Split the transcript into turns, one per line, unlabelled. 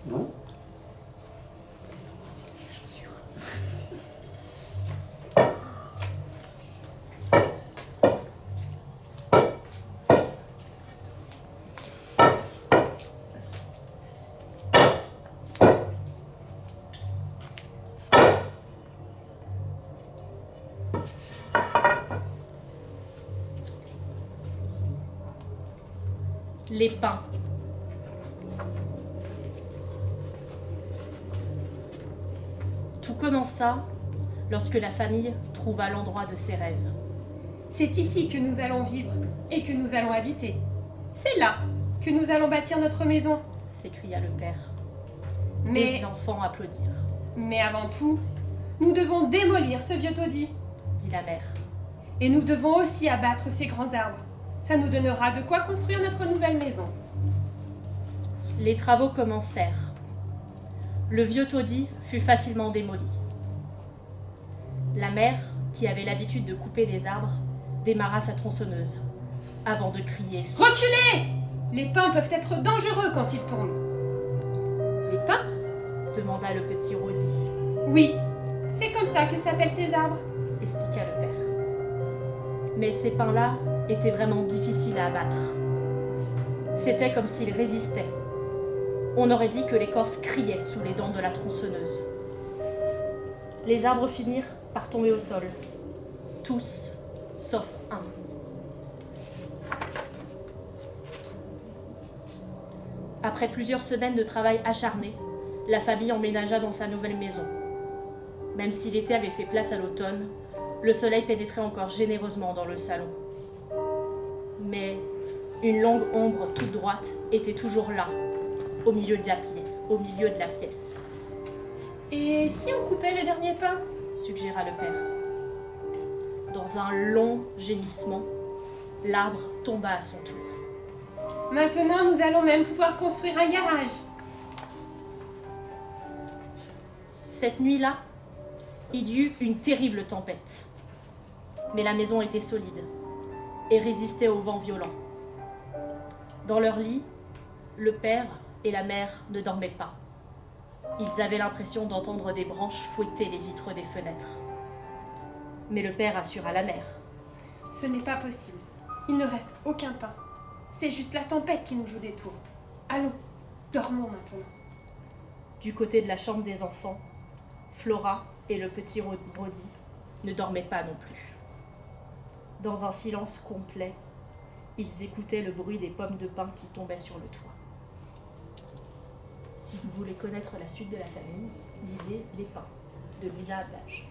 Non?
C'est normal, c'est les chaussures. Les pins. Tout commença lorsque la famille trouva l'endroit de ses rêves.
C'est ici que nous allons vivre et que nous allons habiter. C'est là que nous allons bâtir notre maison.
S'écria le père.
Mais,
Les enfants applaudirent,
mais avant tout, nous devons démolir ce vieux taudis.
dit la mère.
Et nous devons aussi abattre ces grands arbres. Ça nous donnera de quoi construire notre nouvelle maison.
Les travaux commencèrent. Le vieux taudis fut facilement démoli. La mère, qui avait l'habitude de couper des arbres, démarra sa tronçonneuse, avant de crier «
Reculez! Les pins peuvent être dangereux quand ils tombent.
Les pins ?» demanda le petit Rodi,
Oui, c'est comme ça que s'appellent ces arbres.
expliqua le père. Mais ces pins-là étaient vraiment difficiles à abattre. C'était comme s'ils résistaient. On aurait dit que l'écorce criait sous les dents de la tronçonneuse. Les arbres finirent par tomber au sol. Tous, sauf un. Après plusieurs semaines de travail acharné, la famille emménagea dans sa nouvelle maison. Même si l'été avait fait place à l'automne, le soleil pénétrait encore généreusement dans le salon. Mais une longue ombre toute droite était toujours là, au milieu de la pièce,
Et si on coupait le dernier pin?
suggéra le père. Dans un long gémissement, l'arbre tomba à son tour.
Maintenant, nous allons même pouvoir construire un garage.
Cette nuit-là, il y eut une terrible tempête. Mais la maison était solide et résistait au vent violent. Dans leur lit, le père et la mère ne dormaient pas. Ils avaient l'impression d'entendre des branches fouetter les vitres des fenêtres. Mais le père assura la mère.
Ce n'est pas possible. Il ne reste aucun pain. C'est juste la tempête qui nous joue des tours. Allons, dormons maintenant.
Du côté de la chambre des enfants, Flora et le petit Rodi ne dormaient pas non plus. Dans un silence complet, ils écoutaient le bruit des pommes de pin qui tombaient sur le toit. Si vous voulez connaître la suite de la famille, lisez Les Pins de Lisa Ablage.